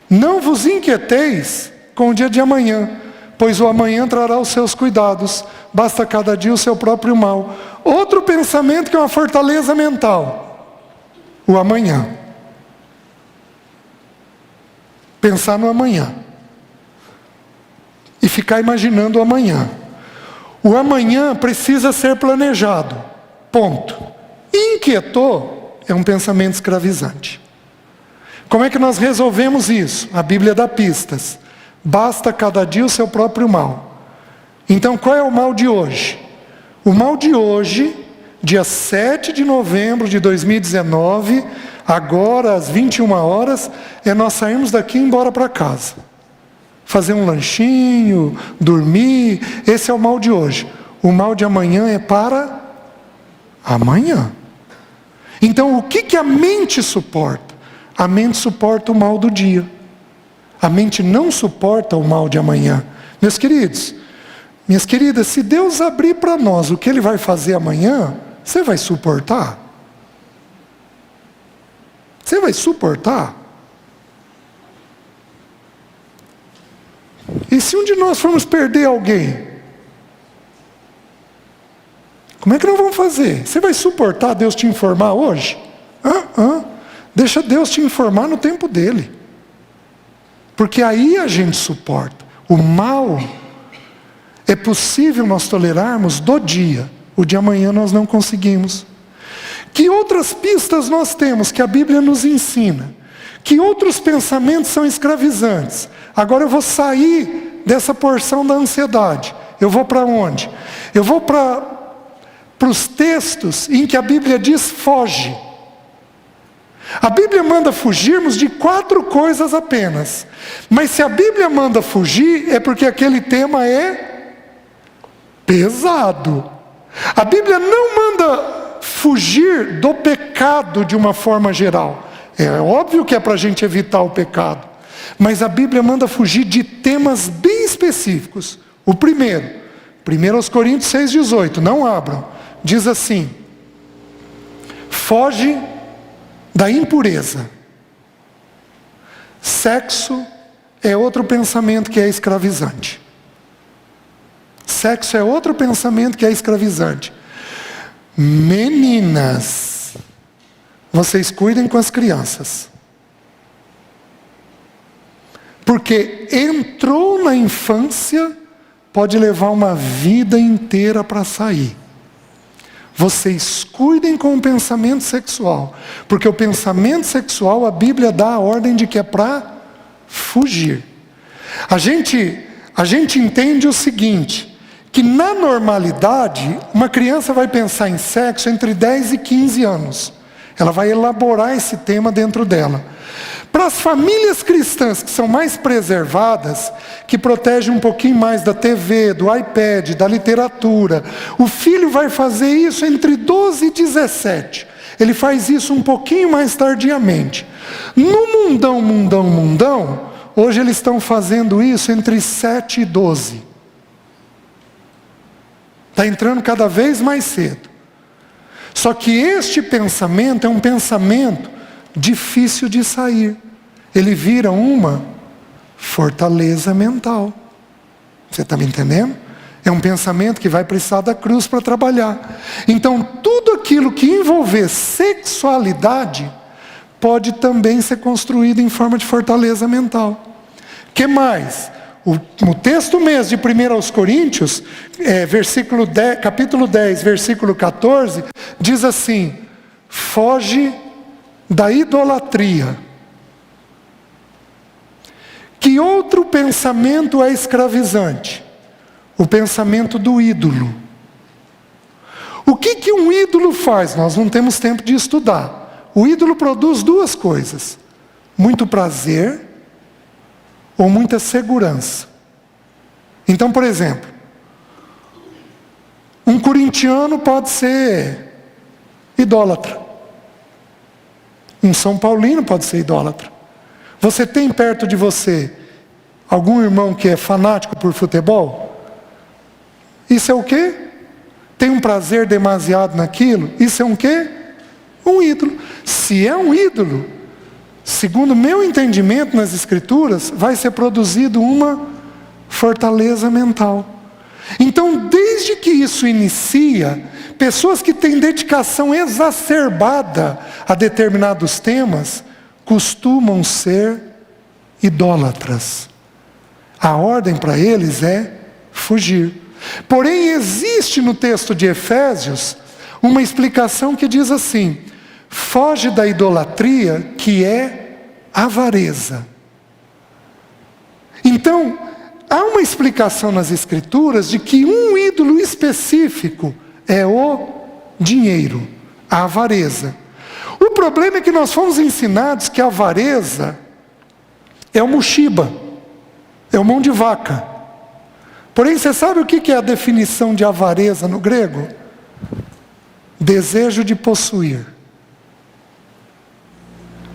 não vos inquieteis com o dia de amanhã, pois o amanhã trará os seus cuidados, basta cada dia o seu próprio mal. Outro pensamento que é uma fortaleza mental, o amanhã. Pensar no amanhã. E ficar imaginando o amanhã. O amanhã precisa ser planejado. Ponto. Inquietou é um pensamento escravizante. Como é que nós resolvemos isso? A Bíblia dá pistas. Basta cada dia o seu próprio mal. Então qual é o mal de hoje? O mal de hoje, dia 7 de novembro de 2019, agora às 21 horas, é nós sairmos daqui e ir embora para casa. Fazer um lanchinho, dormir, esse é o mal de hoje. O mal de amanhã é para amanhã. Então o que a mente suporta? A mente suporta o mal do dia. A mente não suporta o mal de amanhã. Meus queridos, minhas queridas, se Deus abrir para nós o que Ele vai fazer amanhã, você vai suportar? Você vai suportar? E se um de nós formos perder alguém? Como é que nós vamos fazer? Você vai suportar Deus te informar hoje? Deixa Deus te informar no tempo dele. Porque aí a gente suporta. O mal é possível nós tolerarmos do dia. O de amanhã nós não conseguimos. Que outras pistas nós temos que a Bíblia nos ensina? Que outros pensamentos são escravizantes? Agora eu vou sair dessa porção da ansiedade. Eu vou para onde? Eu vou para os textos em que a Bíblia diz foge. A Bíblia manda fugirmos de 4 coisas apenas. Mas se a Bíblia manda fugir, é porque aquele tema é pesado. A Bíblia não manda fugir do pecado de uma forma geral. É óbvio que é para a gente evitar o pecado. Mas a Bíblia manda fugir de temas bem específicos. O primeiro, 1 Coríntios 6,18, não abram. Diz assim: foge da impureza. Sexo é outro pensamento que é escravizante. Sexo é outro pensamento que é escravizante. Meninas, vocês cuidem com as crianças. Porque entrou na infância, pode levar uma vida inteira para sair. Vocês cuidem com o pensamento sexual. Porque o pensamento sexual, a Bíblia dá a ordem de que é para fugir. A gente entende o seguinte, que na normalidade, uma criança vai pensar em sexo entre 10 e 15 anos. Ela vai elaborar esse tema dentro dela. Para as famílias cristãs que são mais preservadas, que protegem um pouquinho mais da TV, do iPad, da literatura, o filho vai fazer isso entre 12 e 17. Ele faz isso um pouquinho mais tardiamente. No mundão, hoje eles estão fazendo isso entre 7 e 12. Está entrando cada vez mais cedo. Só que este pensamento é um pensamento difícil de sair. Ele vira uma fortaleza mental. Você está me entendendo? É um pensamento que vai precisar da cruz para trabalhar. Então, tudo aquilo que envolver sexualidade pode também ser construído em forma de fortaleza mental. Que mais? No texto mesmo de 1 aos Coríntios, capítulo 10, versículo 14, diz assim: foge da idolatria. Que outro pensamento é escravizante? O pensamento do ídolo. O que um ídolo faz? Nós não temos tempo de estudar. O ídolo produz duas coisas: muito prazer ou muita segurança. Então, por exemplo, um corintiano pode ser idólatra. Um São Paulino pode ser idólatra. Você tem perto de você algum irmão que é fanático por futebol? Isso é o quê? Tem um prazer demasiado naquilo? Isso é um quê? Um ídolo. Se é um ídolo, segundo o meu entendimento nas Escrituras, vai ser produzido uma fortaleza mental. Então, desde que isso inicia, pessoas que têm dedicação exacerbada a determinados temas, costumam ser idólatras. A ordem para eles é fugir. Porém, existe no texto de Efésios uma explicação que diz assim: foge da idolatria, que é avareza. Então, há uma explicação nas Escrituras de que um ídolo específico é o dinheiro, a avareza. O problema é que nós fomos ensinados que a avareza é o muxiba, é o mão de vaca. Porém, você sabe o que é a definição de avareza no grego? Desejo de possuir.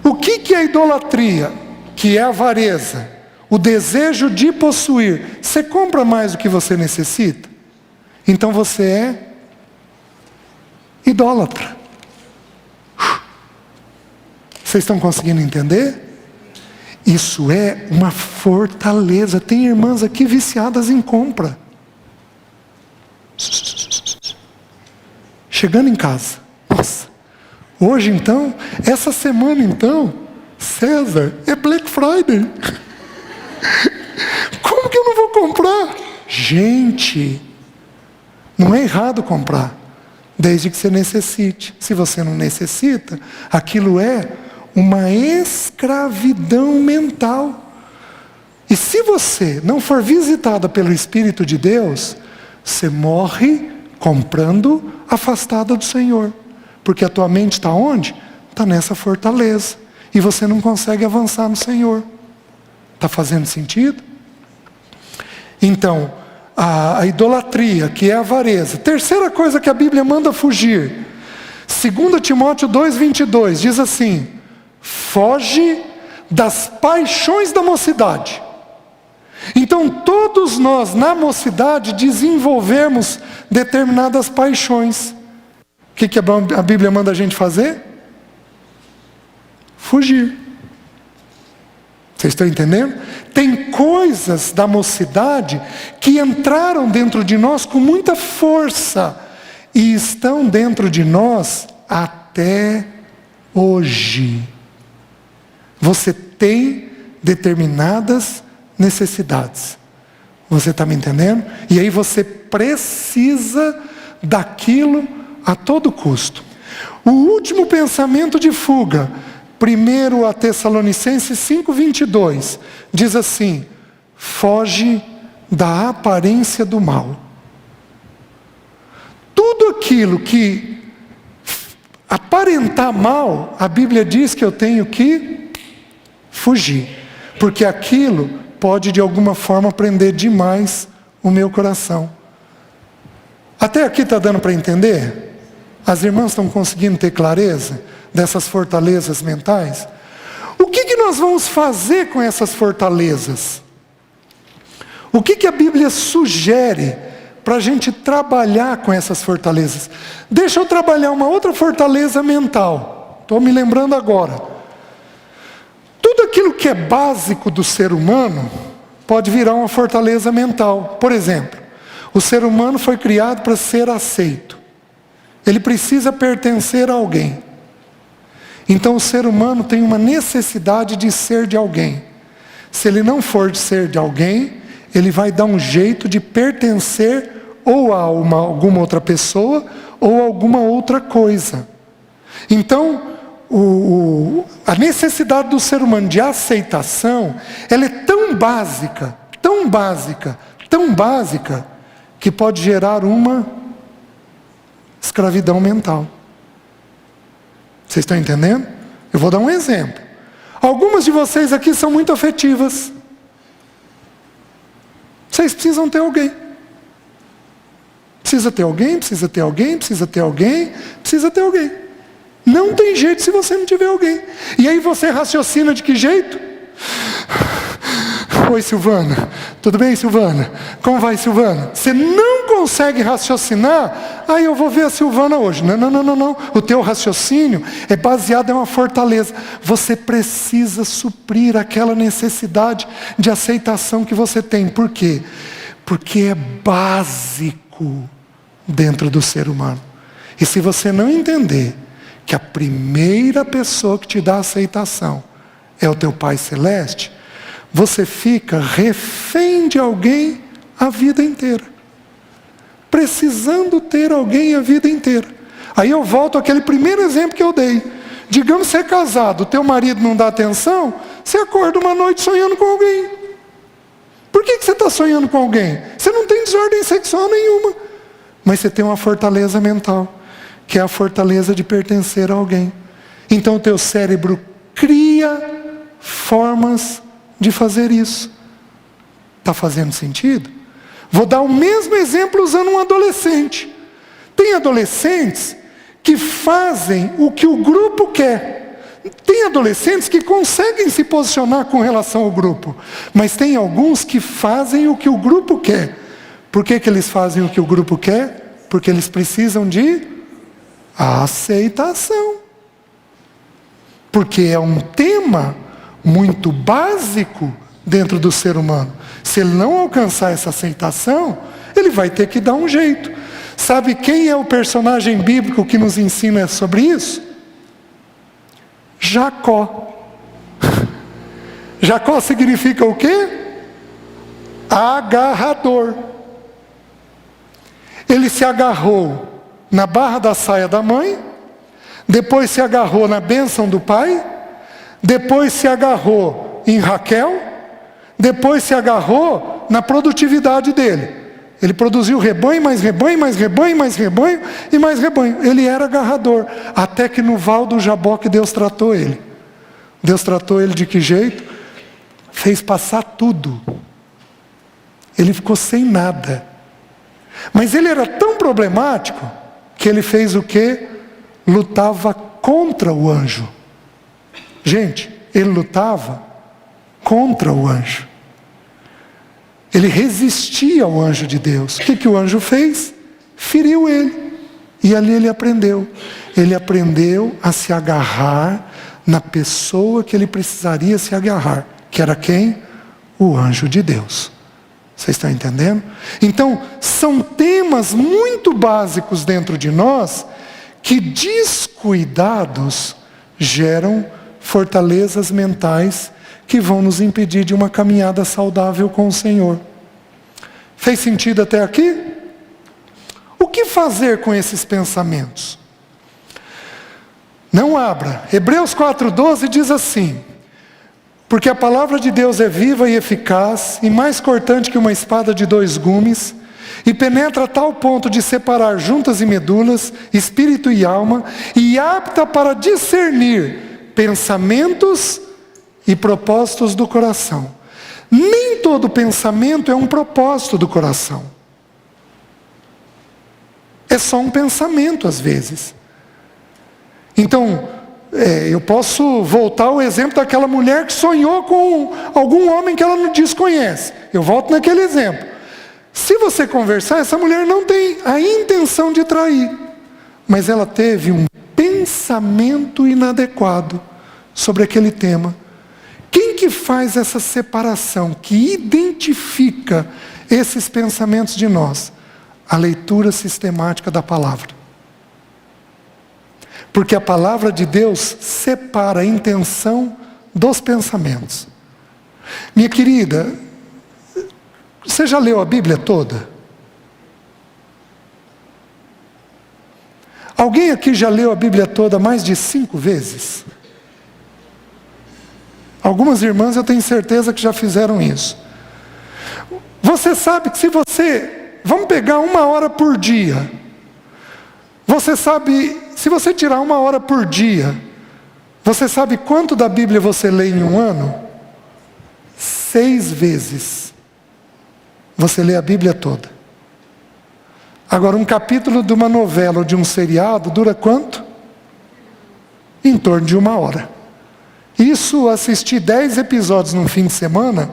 O que é a idolatria? Que é a avareza. O desejo de possuir. Você compra mais do que você necessita? Então você é idólatra. Vocês estão conseguindo entender? Isso é uma fortaleza. Tem irmãs aqui viciadas em compra. Chegando em casa. Nossa. Hoje então, essa semana então, César, é Black Friday. Como que eu não vou comprar? Gente, não é errado comprar, desde que você necessite. Se você não necessita, aquilo é uma escravidão mental. E se você não for visitada pelo Espírito de Deus, você morre comprando afastada do Senhor. Porque a tua mente está onde? Está nessa fortaleza. E você não consegue avançar no Senhor. Está fazendo sentido? Então, a idolatria, que é a avareza. Terceira coisa que a Bíblia manda fugir. 2 Timóteo 2,22 diz assim: foge das paixões da mocidade. Então todos nós na mocidade desenvolvemos determinadas paixões. O que a Bíblia manda a gente fazer? Fugir. Vocês estão entendendo? Tem coisas da mocidade que entraram dentro de nós com muita força e estão dentro de nós até hoje. Você tem determinadas necessidades. Você está me entendendo? E aí você precisa daquilo a todo custo. O último pensamento de fuga, 1 a Tessalonicenses 5,22, diz assim: foge da aparência do mal. Tudo aquilo que aparentar mal, a Bíblia diz que eu tenho que fugir, porque aquilo pode de alguma forma prender demais o meu coração. Até aqui está dando para entender? As irmãs estão conseguindo ter clareza dessas fortalezas mentais? O que nós vamos fazer com essas fortalezas? O que a Bíblia sugere para a gente trabalhar com essas fortalezas? Deixa eu trabalhar uma outra fortaleza mental. Estou me lembrando agora. Tudo aquilo que é básico do ser humano, pode virar uma fortaleza mental. Por exemplo, o ser humano foi criado para ser aceito. Ele precisa pertencer a alguém. Então o ser humano tem uma necessidade de ser de alguém. Se ele não for de ser de alguém, ele vai dar um jeito de pertencer ou a alguma outra pessoa ou a alguma outra coisa. Então, a necessidade do ser humano de aceitação, ela é tão básica, tão básica, tão básica, que pode gerar uma escravidão mental. Vocês estão entendendo? Eu vou dar um exemplo. Algumas de vocês aqui são muito afetivas. Vocês precisam ter alguém. Precisa ter alguém, precisa ter alguém, precisa ter alguém, precisa ter alguém. Não tem jeito se você não tiver alguém. E aí você raciocina de que jeito? Oi, Silvana. Tudo bem, Silvana? Como vai, Silvana? Você não consegue raciocinar? Aí eu vou ver a Silvana hoje. Não. O teu raciocínio é baseado em uma fortaleza. Você precisa suprir aquela necessidade de aceitação que você tem. Por quê? Porque é básico dentro do ser humano. E se você não entender que a primeira pessoa que te dá aceitação é o teu Pai Celeste, você fica refém de alguém a vida inteira. Precisando ter alguém a vida inteira. Aí eu volto àquele primeiro exemplo que eu dei. Digamos que você é casado, o teu marido não dá atenção, você acorda uma noite sonhando com alguém. Por que você está sonhando com alguém? Você não tem desordem sexual nenhuma. Mas você tem uma fortaleza mental, que é a fortaleza de pertencer a alguém. Então o teu cérebro cria formas de fazer isso. Está fazendo sentido? Vou dar o mesmo exemplo usando um adolescente. Tem adolescentes que fazem o que o grupo quer. Tem adolescentes que conseguem se posicionar com relação ao grupo. Mas tem alguns que fazem o que o grupo quer. Por que eles fazem o que o grupo quer? Porque eles precisam de aceitação. Porque é um tema muito básico dentro do ser humano. Se ele não alcançar essa aceitação, ele vai ter que dar um jeito. Sabe quem é o personagem bíblico que nos ensina sobre isso? Jacó. Jacó significa o quê? Agarrador. Ele se agarrou na barra da saia da mãe, depois se agarrou na bênção do pai, depois se agarrou em Raquel, depois se agarrou na produtividade dele. Ele produziu rebanho, mais rebanho, mais rebanho, mais rebanho e mais rebanho. Ele era agarrador, até que no val do Jaboque Deus tratou ele. Deus tratou ele de que jeito? Fez passar tudo. Ele ficou sem nada. Mas ele era tão problemático que ele fez o quê? Lutava contra o anjo. Gente, ele lutava contra o anjo. Ele resistia ao anjo de Deus. O que o anjo fez? Feriu ele. E ali ele aprendeu. Ele aprendeu a se agarrar na pessoa que ele precisaria se agarrar. Que era quem? O anjo de Deus. Vocês estão entendendo? Então, são temas muito básicos dentro de nós que, descuidados, geram fortalezas mentais que vão nos impedir de uma caminhada saudável com o Senhor. Fez sentido até aqui? O que fazer com esses pensamentos? Não abra. Hebreus 4:12 diz assim: porque a palavra de Deus é viva e eficaz, e mais cortante que uma espada de 2 gumes, e penetra a tal ponto de separar juntas e medulas, espírito e alma, e apta para discernir pensamentos e propósitos do coração. Nem todo pensamento é um propósito do coração. É só um pensamento às vezes. Então, eu posso voltar ao exemplo daquela mulher que sonhou com algum homem que ela não desconhece. Eu volto naquele exemplo. Se você conversar, essa mulher não tem a intenção de trair, mas ela teve um pensamento inadequado sobre aquele tema, Quem que faz essa separação, que identifica esses pensamentos de nós? A leitura sistemática da palavra. Porque a palavra de Deus separa a intenção dos pensamentos. Minha querida, você já leu a Bíblia toda? Alguém aqui já leu a Bíblia toda mais de 5 vezes? Algumas irmãs eu tenho certeza que já fizeram isso. Você sabe que se você... Vamos pegar 1 hora por dia. Você sabe, se você tirar 1 hora por dia, você sabe quanto da Bíblia você lê em um ano? 6 vezes. Você lê a Bíblia toda. Agora, um capítulo de uma novela ou de um seriado dura quanto? Em torno de 1 hora. Isso, assistir 10 episódios num fim de semana,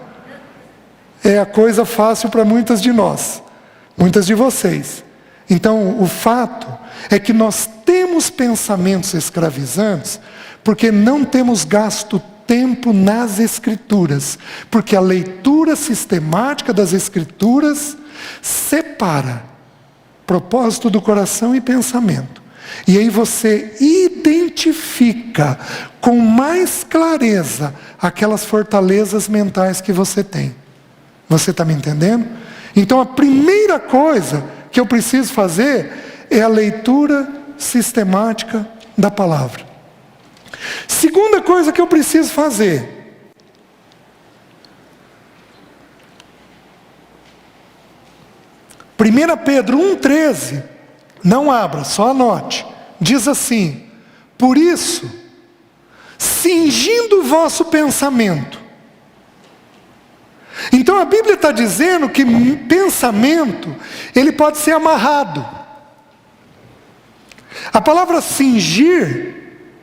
é a coisa fácil para muitas de nós, muitas de vocês. Então, o fato é que nós temos pensamentos escravizantes porque não temos gasto tempo nas Escrituras, porque a leitura sistemática das Escrituras separa propósito do coração e pensamento. E aí você identifica com mais clareza aquelas fortalezas mentais que você tem. Você está me entendendo? Então a primeira coisa que eu preciso fazer é a leitura sistemática da palavra. Segunda coisa que eu preciso fazer: 1 Pedro 1,13, não abra, só anote. Diz assim: por isso, cingindo o vosso pensamento. Então a Bíblia está dizendo que pensamento, ele pode ser amarrado. A palavra cingir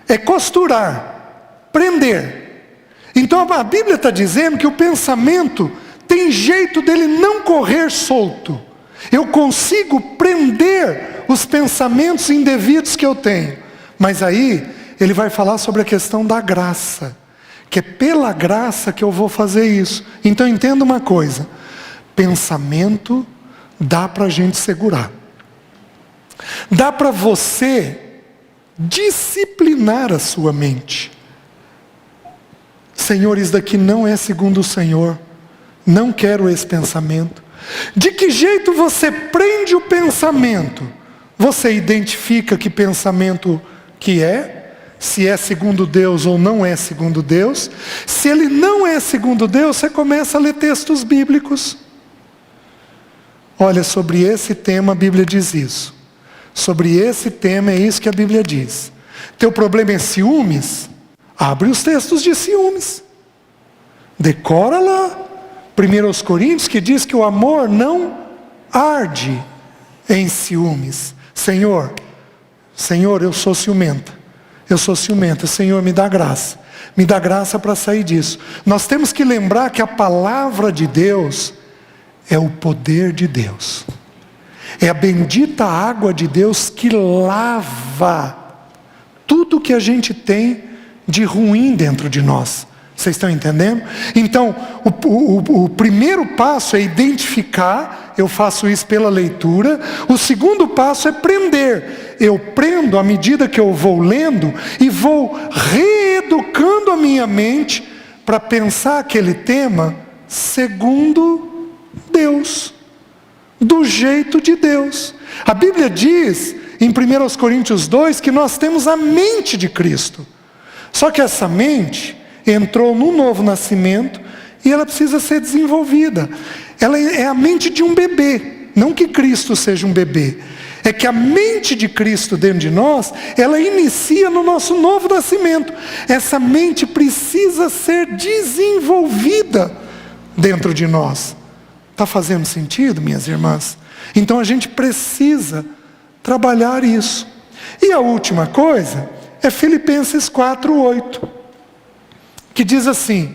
é costurar, prender. Então a Bíblia está dizendo que o pensamento tem jeito dele não correr solto. Eu consigo prender os pensamentos indevidos que eu tenho. Mas aí, ele vai falar sobre a questão da graça. Que é pela graça que eu vou fazer isso. Então entenda uma coisa. Pensamento dá para a gente segurar. Dá para você disciplinar a sua mente. Senhor, isso daqui não é segundo o Senhor. Não quero esse pensamento. De que jeito você prende o pensamento? Você identifica que pensamento que é, se é segundo Deus ou não é segundo Deus. Se ele não é segundo Deus, você começa a ler textos bíblicos. Olha, sobre esse tema a Bíblia diz isso. Sobre esse tema é isso que a Bíblia diz. Teu problema é ciúmes? Abre os textos de ciúmes. Decora lá. 1 Coríntios, que diz que o amor não arde em ciúmes. Senhor, eu sou ciumenta. Eu sou ciumenta. Senhor, me dá graça. Me dá graça para sair disso. Nós temos que lembrar que a palavra de Deus é o poder de Deus. É a bendita água de Deus que lava tudo que a gente tem de ruim dentro de nós. Vocês estão entendendo? Então, o primeiro passo é identificar, eu faço isso pela leitura. O segundo passo é prender. Eu prendo à medida que eu vou lendo e vou reeducando a minha mente para pensar aquele tema segundo Deus, do jeito de Deus. A Bíblia diz, em 1 Coríntios 2, que nós temos a mente de Cristo. Só que essa mente entrou num novo nascimento e ela precisa ser desenvolvida. Ela é a mente de um bebê. Não que Cristo seja um bebê. É que a mente de Cristo dentro de nós, ela inicia no nosso novo nascimento. Essa mente precisa ser desenvolvida dentro de nós. Está fazendo sentido, minhas irmãs? Então a gente precisa trabalhar isso. E a última coisa é Filipenses 4:8. Que diz assim: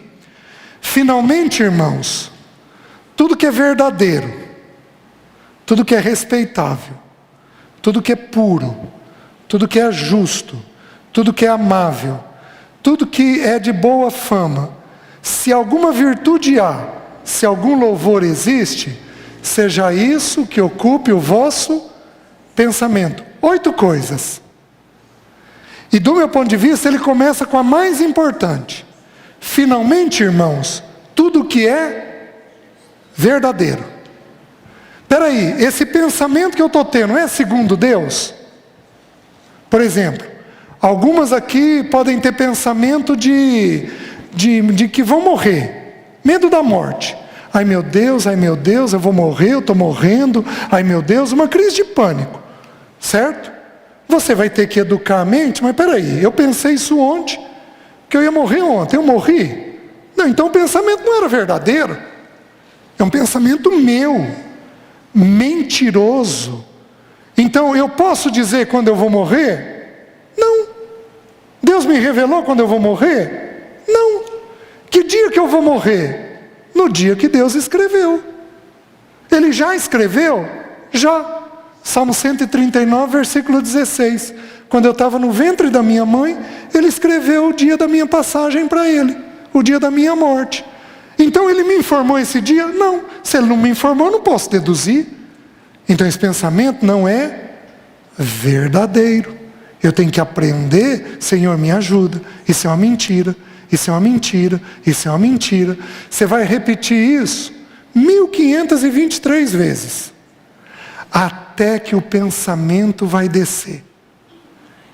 finalmente, irmãos, tudo que é verdadeiro, tudo que é respeitável, tudo que é puro, tudo que é justo, tudo que é amável, tudo que é de boa fama, se alguma virtude há, se algum louvor existe, seja isso que ocupe o vosso pensamento. 8 coisas. E do meu ponto de vista, ele começa com a mais importante. Finalmente, irmãos, tudo que é verdadeiro. Espera aí, esse pensamento que eu estou tendo é segundo Deus? Por exemplo, algumas aqui podem ter pensamento de que vão morrer. Medo da morte. Ai meu Deus, eu vou morrer, eu estou morrendo. Ai meu Deus, uma crise de pânico. Certo? Você vai ter que educar a mente, mas peraí, eu pensei isso ontem, que eu ia morrer ontem, eu morri? Não, então o pensamento não era verdadeiro. É um pensamento meu, mentiroso. Então eu posso dizer quando eu vou morrer? Não. Deus me revelou quando eu vou morrer? Não. Que dia que eu vou morrer? No dia que Deus escreveu. Ele já escreveu? Já. Salmo 139, versículo 16. Quando eu estava no ventre da minha mãe, ele escreveu o dia da minha passagem para ele, o dia da minha morte. Então ele me informou esse dia? Não. Se ele não me informou, eu não posso deduzir. Então esse pensamento não é verdadeiro. Eu tenho que aprender, Senhor, me ajuda. Isso é uma mentira, isso é uma mentira, isso é uma mentira. Você vai repetir isso 1523 vezes. Até que o pensamento vai descer.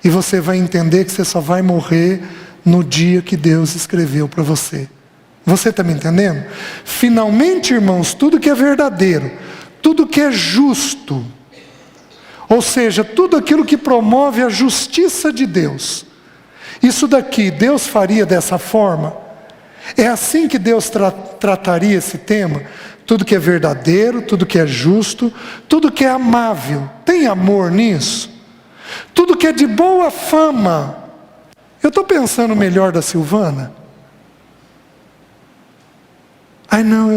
E você vai entender que você só vai morrer no dia que Deus escreveu para você. Você está me entendendo? Finalmente, irmãos, tudo que é verdadeiro, tudo que é justo, ou seja, tudo aquilo que promove a justiça de Deus, isso daqui Deus faria dessa forma? É assim que Deus trataria esse tema? Tudo que é verdadeiro, tudo que é justo, tudo que é amável. Tem amor nisso? Tudo que é de boa fama. Eu estou pensando melhor da Silvana? Ai não,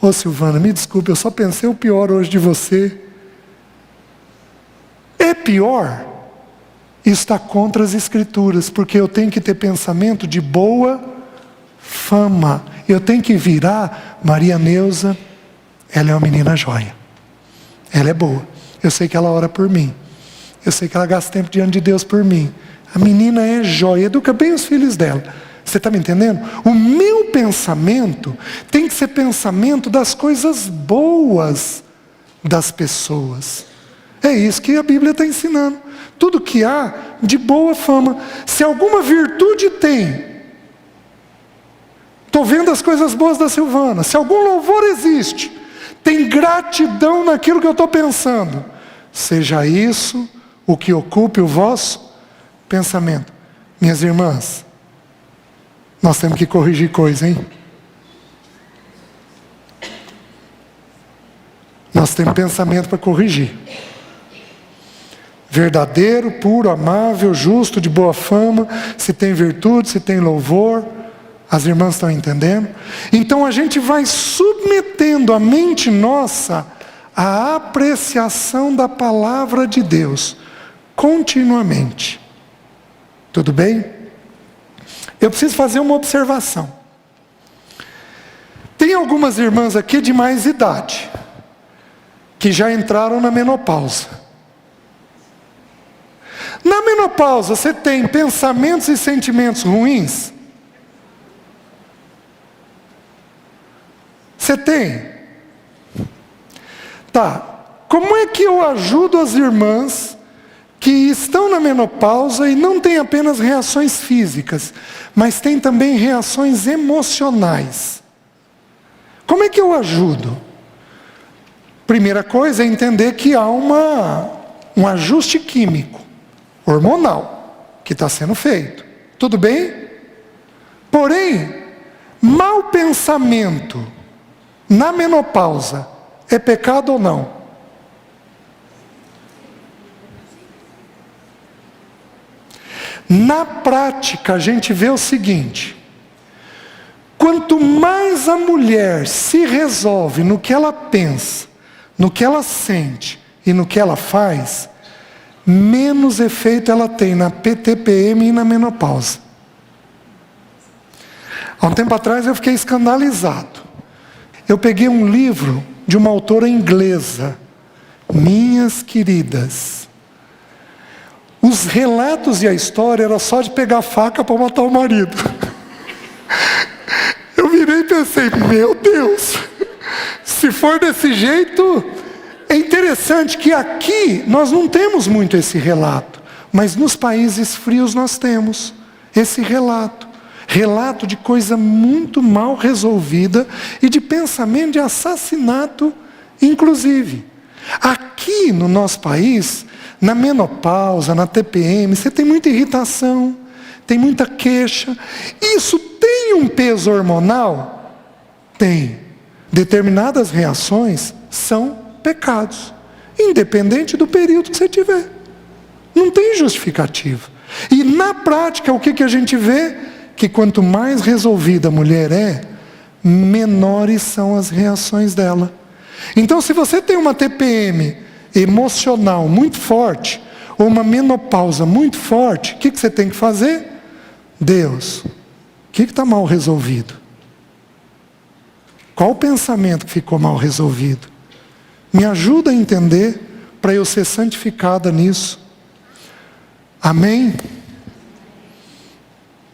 Ô Silvana, me desculpe, eu só pensei o pior hoje de você. É pior? Isso está contra as Escrituras, porque eu tenho que ter pensamento de boa fama. Eu tenho que virar Maria Neuza, ela é uma menina joia. Ela é boa. Eu sei que ela ora por mim. Eu sei que ela gasta tempo diante de Deus por mim. A menina é joia, educa bem os filhos dela. Você está me entendendo? O meu pensamento tem que ser pensamento das coisas boas das pessoas. É isso que a Bíblia está ensinando. Tudo que há de boa fama. Se alguma virtude tem, estou vendo as coisas boas da Silvana. Se algum louvor existe, tem gratidão naquilo que eu estou pensando. Seja isso o que ocupe o vosso pensamento. Minhas irmãs, nós temos que corrigir coisa, hein? Nós temos pensamento para corrigir. Verdadeiro, puro, amável, justo, de boa fama, se tem virtude, se tem louvor. As irmãs estão entendendo? Então a gente vai submetendo a mente nossa à apreciação da palavra de Deus, continuamente. Tudo bem? Eu preciso fazer uma observação. Tem algumas irmãs aqui de mais idade, que já entraram na menopausa. Na menopausa, você tem pensamentos e sentimentos ruins? Você tem? Tá. Como é que eu ajudo as irmãs que estão na menopausa e não têm apenas reações físicas, mas têm também reações emocionais? Como é que eu ajudo? Primeira coisa é entender que há um ajuste químico, hormonal, que está sendo feito. Tudo bem? Porém, mau pensamento na menopausa é pecado ou não? Na prática, a gente vê o seguinte: quanto mais a mulher se resolve no que ela pensa, no que ela sente e no que ela faz, menos efeito ela tem na PTPM e na menopausa. Há um tempo atrás eu fiquei escandalizado. Eu peguei um livro de uma autora inglesa, Minhas Queridas. Os relatos e a história era só de pegar a faca para matar o marido. Eu virei e pensei, meu Deus, se for desse jeito, é interessante que aqui nós não temos muito esse relato, mas nos países frios nós temos esse relato. Relato de coisa muito mal resolvida e de pensamento de assassinato, inclusive. Aqui no nosso país, na menopausa, na TPM, você tem muita irritação, tem muita queixa. Isso tem um peso hormonal? Tem. Determinadas reações são pecados, independente do período que você tiver. Não tem justificativa. E na prática, o que a gente vê? Que quanto mais resolvida a mulher é, menores são as reações dela. Então, se você tem uma TPM emocional muito forte, ou uma menopausa muito forte, o que você tem que fazer? Deus, o que está mal resolvido? Qual o pensamento que ficou mal resolvido? Me ajuda a entender, para eu ser santificada nisso. Amém?